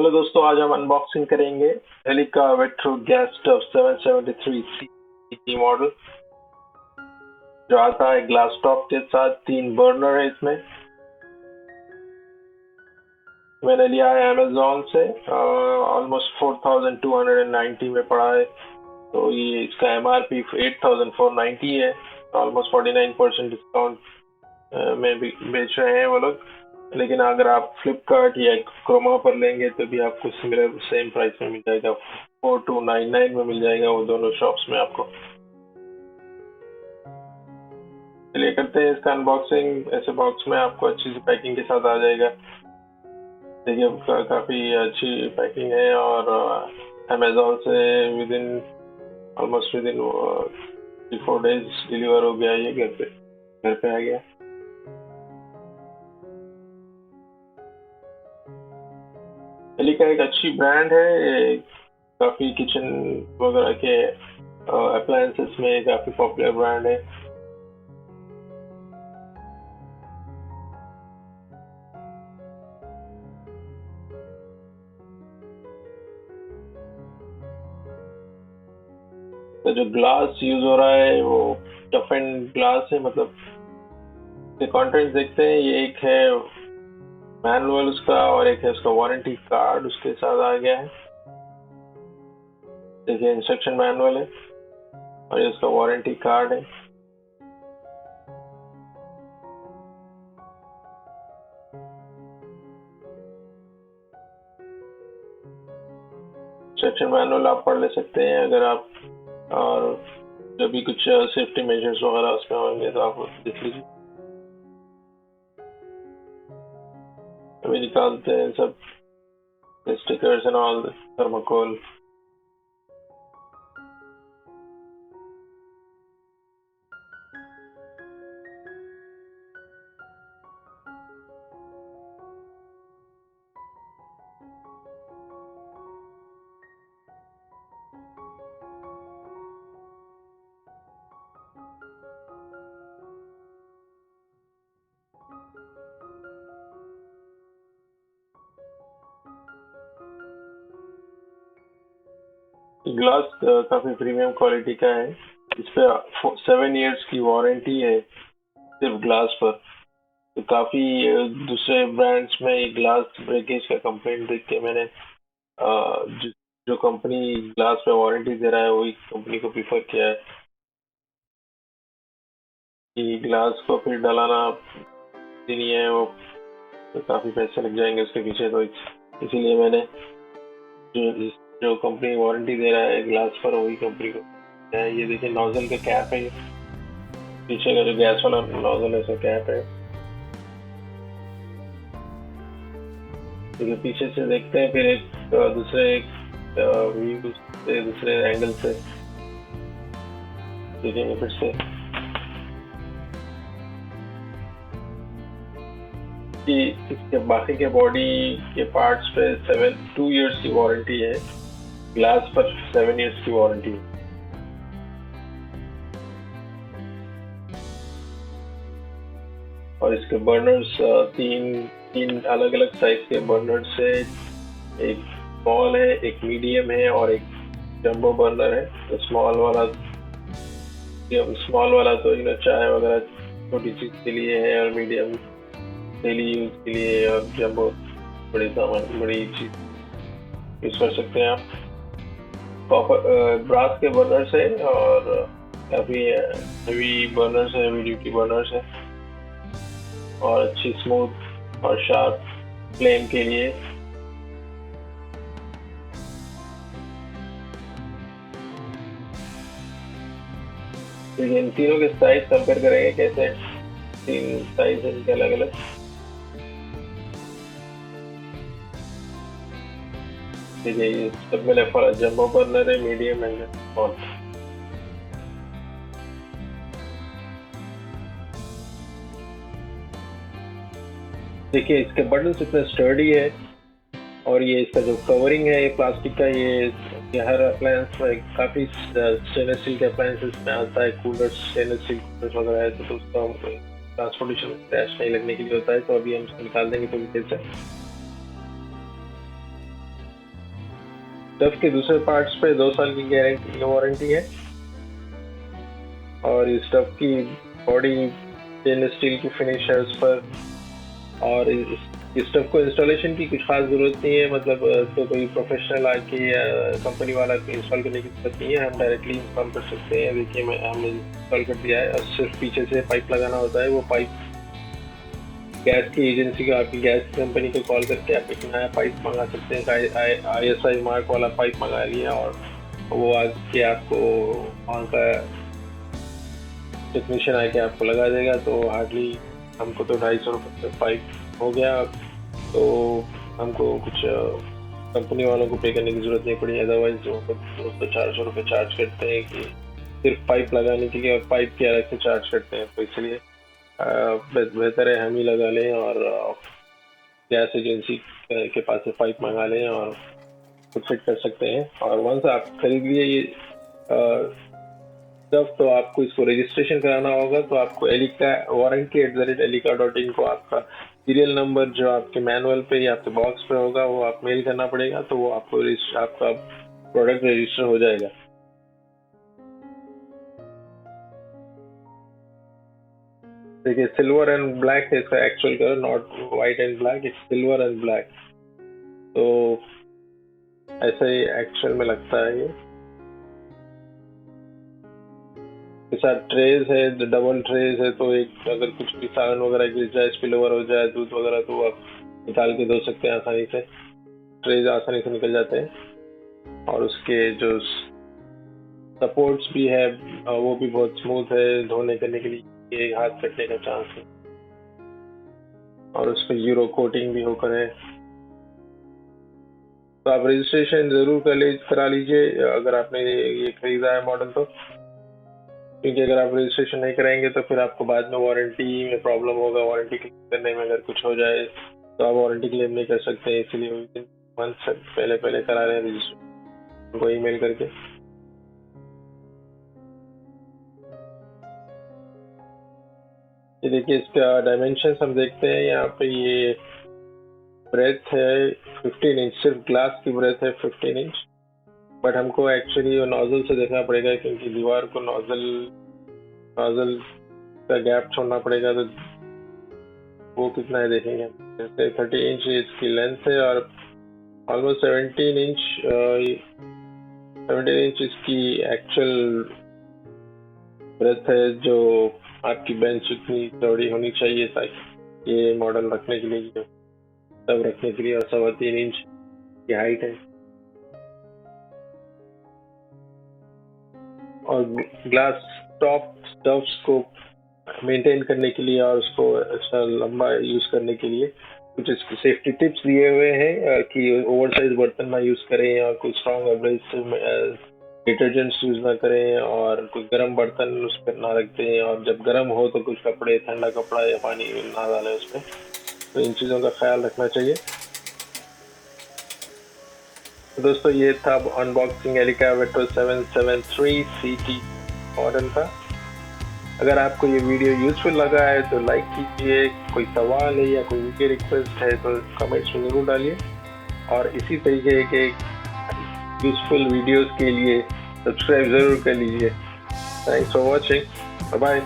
Hello दोस्तों, आज हम अनबॉक्सिंग करेंगे Elica Vetro gas stove 773 CT model, जो आता है ग्लास टॉप के साथ। 3 बर्नर है इसमें। मैंने लिया है अमेजोन से, ऑलमोस्ट 4290 में पड़ा है। तो ये इसका MRP 8490 है। ऑलमोस्ट 49% डिस्काउंट में भी बेच रहे हैं वो लोग। लेकिन अगर आप फ्लिपकार्ट या क्रोमा पर लेंगे तो भी आपको सिमिलर सेम प्राइस में मिल जाएगा। 4299 में मिल जाएगा वो दोनों शॉप्स में आपको। चलिए करते हैं इसका अनबॉक्सिंग। ऐसे बॉक्स में आपको अच्छी सी पैकिंग के साथ आ जाएगा। देखिए काफ़ी अच्छी पैकिंग है और अमेजोन से ऑलमोस्ट विदिन 3-4 डेज डिलीवर हो गया। ये घर पे आ गया। एलिका एक अच्छी ब्रांड है। काफ़ी किचन वगैरह के अप्लायंसेस में काफ़ी पॉपुलर ब्रांड है। तो जो ग्लास यूज हो रहा है वो टफ एंड ग्लास है। मतलब इसके कंटेंट्स देखते हैं। ये एक है मैनुअल उसका और एक है उसका वारंटी कार्ड उसके साथ आ गया है। देखिए इंस्ट्रक्शन मैनुअल है और ये उसका वारंटी कार्ड है। इंस्ट्रक्शन मैनुअल आप पढ़ ले सकते हैं अगर आप, और जो भी कुछ सेफ्टी मेजर्स वगैरह उसमें होंगे तो आप देख लीजिए। अभी निकालते हैं सब stickers and all, thermocol. Glass काफी प्रीमियम क्वालिटी का है। इस पे 7 इयर्स की वारंटी है सिर्फ ग्लास पर। तो काफी दूसरे ब्रांड्स में ये ग्लास ब्रेकेज का कंप्लेंट देख के मैंने जो कंपनी ग्लास पे वारंटी दे रहा है वही कंपनी को प्रीफर किया है कि ग्लास को फिर डलाना नहीं है वो, तो काफी पैसे लग जाएंगे उसके पीछे। तो इसीलिए मैंने जो कंपनी वारंटी दे रहा है ग्लास पर वही कंपनी को है। ये देखिए नोजल का कैप है। पीछे का जो गैस वाला नोजल है उसका कैप है। देखिए पीछे से देखते हैं फिर एक दूसरे व्यू से, दूसरे एंगल से देखेंगे फिर से कि इसके बाकी के बॉडी के पार्ट्स पे 2 इयर्स की वारंटी है। ग्लास पर 7 इयर्स की वारंटी है। और इसके बर्नर्स तीन अलग अलग साइज के बर्नर्स है। एक स्मॉल है, एक मीडियम है और एक जंबो बर्नर है। तो स्मॉल वाला तो चाय वगैरह छोटी चीज के लिए है, और मीडियम डेली यूज के लिए, और जंबो बड़ी चीज यूज कर सकते हैं आप। कॉपर ब्रास के बर्नर्स है और काफी हेवी बर्नर्स है, हेवी ड्यूटी बर्नर्स है, और अच्छी स्मूथ और शार्प फ्लेम के लिए। देखिए इन तीनों के साइज कंपेयर करेंगे कैसे। 3 साइज है इनके अलग अलग। देखिए ये सब में लेफ्ट वाला जंबो बर्नर है, मीडियम एंड स्मॉल। देखिए इसके बटन्स इतने स्टर्डी है, और ये इसका जो कवरिंग है ये प्लास्टिक का। ये हर अप्लायंस में काफी स्टेनलेस स्टील के अप्लायंसेस में आता है। कूलर स्टेनलेस स्टील कूलर वगैरह है तो उसका ट्रांसपोर्टेशन में क्रैश नहीं लगने के लिए होता है। तो अभी हम उसको निकाल देंगे पूरी तरह से। स्टफ के दूसरे पार्ट्स पे 2 साल की गारंटी वारंटी है। और इस स्टफ की बॉडी स्टेनलेस स्टील की फिनिश है उस पर। और इस स्टफ को इंस्टॉलेशन की कुछ खास जरूरत नहीं है, मतलब तो कोई प्रोफेशनल आके या कंपनी वाला इंस्टॉल करने की जरूरत नहीं है, हम डायरेक्टली इंस्टॉल कर सकते हैं। देखिए हमने इंस्टॉल कर दिया है और सिर्फ पीछे से पाइप लगाना होता है। वो पाइप गैस की एजेंसी को, आपकी गैस कंपनी को कॉल करके आप एक नया पाइप मंगा सकते हैं। ISI मार्क वाला पाइप मंगा लिया और वो आके आपको वहाँ का टेक्नीशियन आके आपको लगा देगा। तो हार्डली हमको तो 250 रुपये पाइप हो गया। तो हमको कुछ कंपनी वालों को पे करने की जरूरत नहीं पड़ी। अदरवाइज जो 200-400 रुपये चार्ज करते हैं कि सिर्फ पाइप लगाने के लिए, और पाइप के अलग से चार्ज करते हैं। तो इसलिए बेहतर है हम ही लगा लें और गैस एजेंसी के पास से पाइप मंगा लें और खुद फिट कर सकते हैं। और वंस आप खरीद लिए ये स्टफ, तो आपको इसको रजिस्ट्रेशन कराना होगा। तो आपको एलिका warranty@elica.in को आपका सीरियल नंबर जो आपके मैनुअल पे या आपके बॉक्स पे होगा वो आप मेल करना पड़ेगा। तो वो आपको आपका प्रोडक्ट रजिस्टर हो जाएगा। देखिए सिल्वर एंड ब्लैक है इसका actual colour, not white and black, it's silver and black. तो ऐसा ही एक्चुअल में लगता है। ये के साथ ट्रेज है, डबल ट्रेज है। तो एक अगर कुछ भी सालन वगैरह गिर जाए, स्पिल ओवर हो जाए दूध वगैरह, तो आप निकाल के धो सकते हैं आसानी से। ट्रेज आसानी से निकल जाते हैं। और उसके जो सपोर्ट्स भी है वो भी बहुत स्मूथ है, धोने करने के लिए हाथ कटने का चांस है। और उस पर यूरो कोटिंग भी होकर है। तो आप रजिस्ट्रेशन जरूर करा लीजिए अगर आपने ये खरीदा है मॉडल तो, क्योंकि अगर आप रजिस्ट्रेशन नहीं कराएंगे तो फिर आपको बाद में वारंटी में प्रॉब्लम होगा। वारंटी क्लेम करने में अगर कुछ हो जाए तो आप वारंटी क्लेम नहीं कर सकते। इसलिए मंथ से पहले करा रहे हैं रजिस्ट्रेशन, उनको ईमेल करके। ये देखिए इसका डायमेंशन हम देखते हैं यहाँ पे। ये ब्रेथ है 15 इंच, सिर्फ ग्लास की ब्रेथ है 15 इंच। बट हमको एक्चुअली नोजल से देखना पड़ेगा, क्योंकि दीवार को नोजल का गैप छोड़ना पड़ेगा। तो वो कितना है देखेंगे। 30 इंच इसकी लेंथ है और ऑलमोस्ट 17 इंच इसकी एक्चुअल ब्रेथ है, जो आपकी बेंच उतनी चौड़ी होनी चाहिए ताकि ये मॉडल रखने के लिए, सब रखने के लिए। और 3.25 इंच की हाइट है। और ग्लास टॉप स्टव्स को मेंटेन करने के लिए और उसको अच्छा लंबा यूज करने के लिए कुछ इसके सेफ्टी टिप्स दिए हुए हैं कि ओवरसाइज बर्तन ना यूज करें, और कुछ स्ट्रॉन्ग एब्रेसिव डिटर्जेंट्स यूज ना करें, और कुछ गर्म बर्तन उस पर ना रखते हैं, और जब गर्म हो तो कुछ कपड़े, ठंडा कपड़ा या पानी ना डालें उसमें। तो इन चीज़ों का ख्याल रखना चाहिए। तो दोस्तों ये था अनबॉक्सिंग एलिका वेट्रो 773 CT मॉडल का। अगर आपको ये वीडियो यूजफुल लगा है तो लाइक कीजिए। कोई सवाल है या कोई वीडियो रिक्वेस्ट है तो कमेंट्स में ज़रूर डालिए। और इसी तरीके के यूजफुल वीडियोस के लिए सब्सक्राइब ज़रूर कर लीजिए। Thanks for watching. Bye bye.